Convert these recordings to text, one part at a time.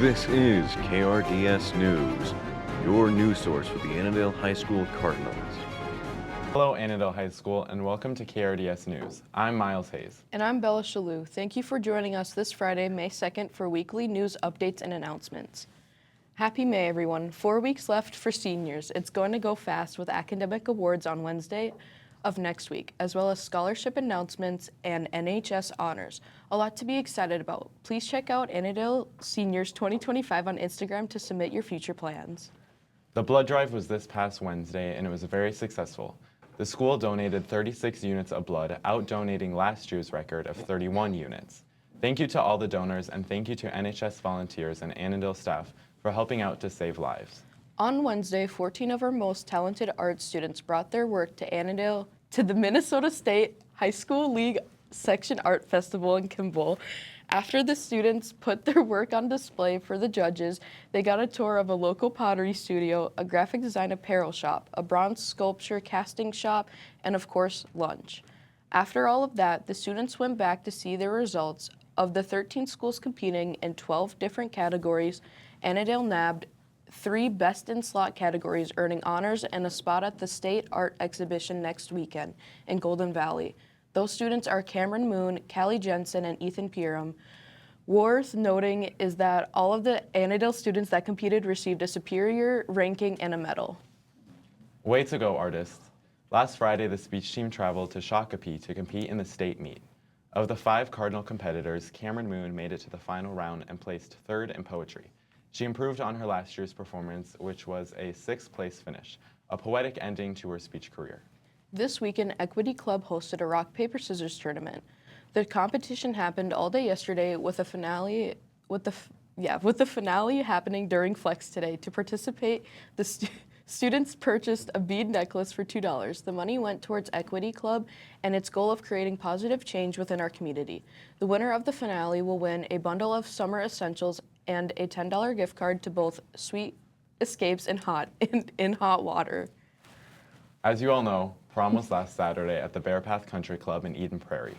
This is KRDS News, your news source for the Annandale High School Cardinals. Hello, Annandale High School, and welcome to KRDS News. I'm Miles Hayes. And I'm Bella Shalou. Thank you for joining us this Friday, May 2nd, for weekly news updates and announcements. Happy May, everyone. 4 weeks left for seniors. It's going to go fast with academic awards on Wednesday of next week, as well as scholarship announcements and NHS honors. A lot to be excited about. Please check out Annandale Seniors 2025 on Instagram to submit your future plans. The blood drive was this past Wednesday, and it was very successful. The school donated 36 units of blood, out-donating last year's record of 31 units. Thank you to all the donors, and thank you to NHS volunteers and Annandale staff for helping out to save lives. On Wednesday, 14 of our most talented art students brought their work to the Minnesota State High School League Section Art Festival in Kimball. After the students put their work on display for the judges, they got a tour of a local pottery studio, a graphic design apparel shop, a bronze sculpture casting shop, and of course, lunch. After all of that, the students went back to see their results. Of the 13 schools competing in 12 different categories, Annandale nabbed 3 Best in Slot categories, earning honors and a spot at the State Art Exhibition next weekend in Golden Valley. Those students are Cameron Moon, Callie Jensen, and Ethan Pieram. Worth noting is that all of the Annandale students that competed received a superior ranking and a medal. Way to go, artists. Last Friday, the speech team traveled to Shakopee to compete in the state meet. Of the 5 Cardinal competitors, Cameron Moon made it to the final round and placed 3rd in poetry. She improved on her last year's performance, which was a 6th place finish, a poetic ending to her speech career. This weekend, Equity Club hosted a rock, paper, scissors tournament. The competition happened all day yesterday with the finale happening during Flex today. To participate, the students purchased a bead necklace for $2. The money went towards Equity Club and its goal of creating positive change within our community. The winner of the finale will win a bundle of summer essentials and a $10 gift card to both Sweet Escapes and in Hot Water. As you all know, prom was last Saturday at the Bear Path Country Club in Eden Prairie.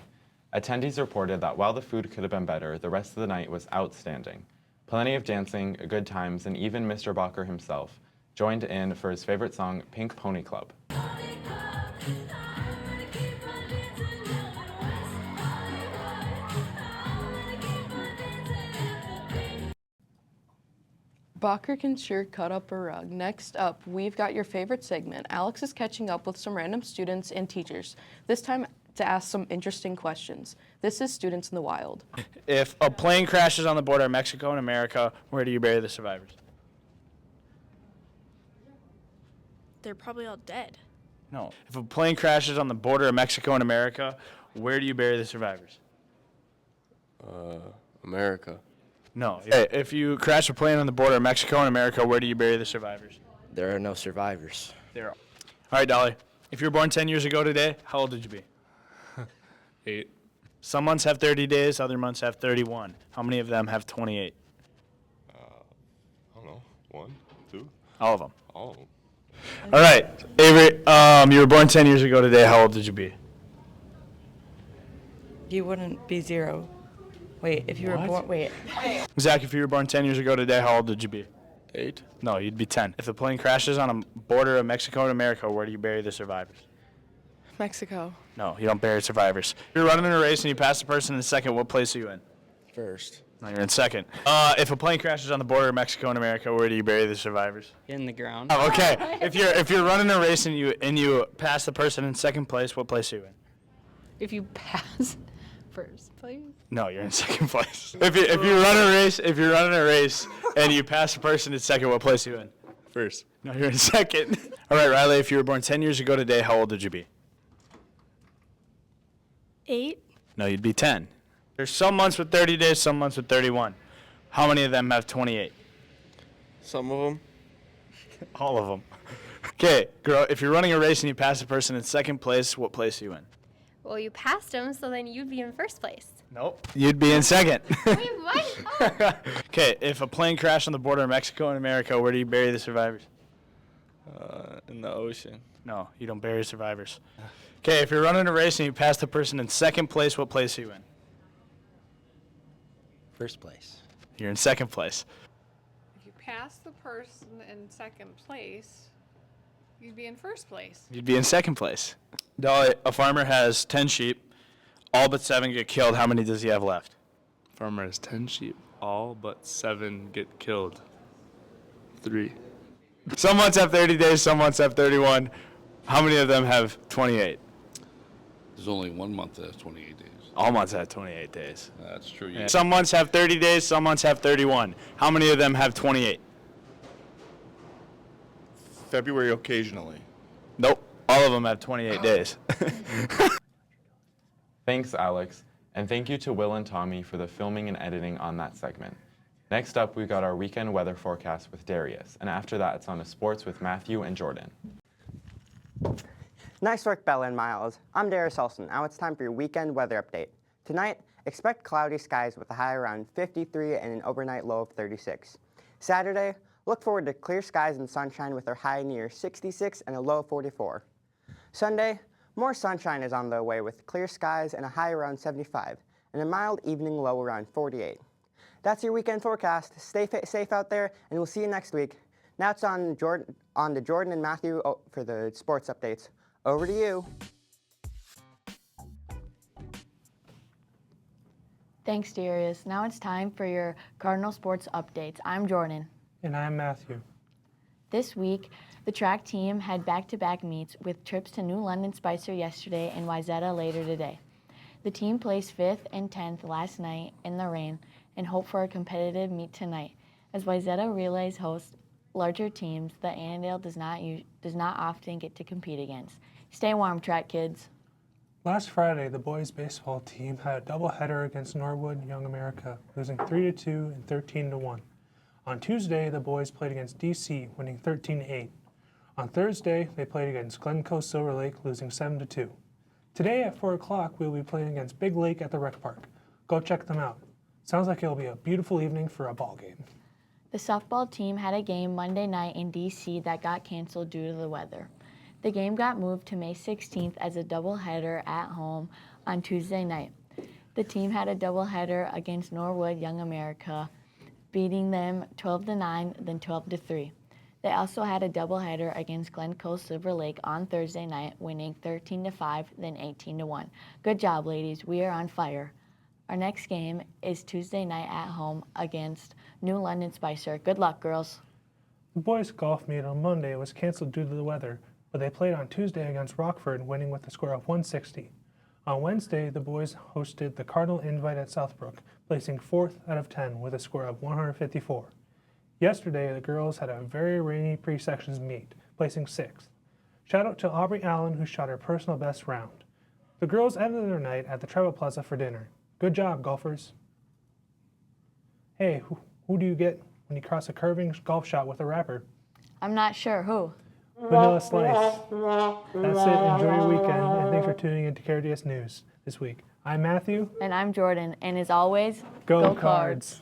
Attendees reported that while the food could have been better, the rest of the night was outstanding. Plenty of dancing, good times, and even Mr. Bacher himself joined in for his favorite song, Pink Pony Club. Bacher can sure cut up a rug. Next up, we've got your favorite segment. Alex is catching up with some random students and teachers, this time to ask some interesting questions. This is Students in the Wild. If a plane crashes on the border of Mexico and America, where do you bury the survivors? They're probably all dead. No. If a plane crashes on the border of Mexico and America, where do you bury the survivors? America. No. If you crash a plane on the border of Mexico and America, where do you bury the survivors? There are no survivors. There are. All right, Dolly. If you were born 10 years ago today, how old did you be? 8. Some months have 30 days, other months have 31. How many of them have 28? I don't know. 1, 2, All of them. all of them. All right. Avery, you were born 10 years ago today. How old did you be? You wouldn't be 0. Wait, if you were born, wait. Zach, if you were born 10 years ago today, how old did you be? 8. No, you'd be 10. If the plane crashes on a border of Mexico and America, where do you bury the survivors? Mexico. No, you don't bury survivors. If you're running in a race and you pass the person in second, what place are you in? First. No, you're in second. If a plane crashes on the border of Mexico and America, where do you bury the survivors? In the ground. Oh, okay. If you're running a race and you pass the person in second place, what place are you in? If you pass first place. No, you're in second place. If you're running a race and you pass the person in second, what place are you in? First. No, you're in second. All right, Riley, if you were born 10 years ago today, how old did you be? 8. No, you'd be 10. There's some months with 30 days, some months with 31. How many of them have 28? Some of them. All of them. Okay, girl, if you're running a race and you pass a person in second place, what place are you in? Well, you passed him, so then you'd be in first place. Nope. You'd be in second. Wait, what? Oh. Okay, if a plane crashed on the border of Mexico and America, where do you bury the survivors? In the ocean. No, you don't bury survivors. Okay, if you're running a race and you pass the person in second place, what place are you in? First place. You're in second place. pass the person in second place, you'd be in first place. You'd be in second place. Dolly, a farmer has 10 sheep. All but 7 get killed. How many does he have left? Farmer has 10 sheep. All but 7 get killed. 3. Some months have 30 days, some months have 31. How many of them have 28? There's only 1 month that has 28 days. All months have 28 days. That's true. Yeah. Some months have 30 days, some months have 31. How many of them have 28? February occasionally. Nope. All of them have 28 days. Thanks, Alex. And thank you to Will and Tommy for the filming and editing on that segment. Next up, we've got our weekend weather forecast with Darius. And after that, it's on to sports with Matthew and Jordan. Nice work, Bella and Miles. I'm Darius Olson. Now it's time for your weekend weather update. Tonight, expect cloudy skies with a high around 53 and an overnight low of 36. Saturday, look forward to clear skies and sunshine with a high near 66 and a low of 44. Sunday, more sunshine is on the way with clear skies and a high around 75 and a mild evening low around 48. That's your weekend forecast. Stay safe out there, and we'll see you next week. Now it's on to Jordan and Matthew for the sports updates. Over to you. Thanks, Darius. Now it's time for your Cardinal sports updates. I'm Jordan. And I'm Matthew. This week, the track team had back-to-back meets with trips to New London Spicer yesterday and Wayzata later today. The team placed 5th and 10th last night in the rain and hope for a competitive meet tonight. As Wayzata Relays hosts larger teams that Annandale does not often get to compete against. Stay warm, track kids. Last Friday, the boys' baseball team had a doubleheader against Norwood Young America, losing 3-2 and 13-1. On Tuesday, the boys played against DC, winning 13-8. On Thursday, they played against Glencoe Silver Lake, losing 7-2. Today at 4 o'clock, we'll be playing against Big Lake at the Rec Park. Go check them out. Sounds like it'll be a beautiful evening for a ball game. The softball team had a game Monday night in DC that got canceled due to the weather. The game got moved to May 16th as a doubleheader at home on Tuesday night. The team had a doubleheader against Norwood Young America, beating them 12-9, then 12-3. They also had a doubleheader against Glencoe Silver Lake on Thursday night, winning 13-5, then 18-1. Good job, ladies. We are on fire. Our next game is Tuesday night at home against New London Spicer. Good luck, girls. The boys' golf meet on Monday was canceled due to the weather, but they played on Tuesday against Rockford, winning with a score of 160. On Wednesday, the boys hosted the Cardinal Invite at Southbrook, placing 4th out of 10 with a score of 154. Yesterday, the girls had a very rainy pre-sections meet, placing 6th. Shout out to Aubrey Allen, who shot her personal best round. The girls ended their night at the Travel Plaza for dinner. Good job, golfers. Hey, who do you get when you cross a curving golf shot with a wrapper? I'm not sure. Who? Vanilla Slice. That's it. Enjoy your weekend, and thanks for tuning in to KRDS News this week. I'm Matthew. And I'm Jordan. And as always, go Cards.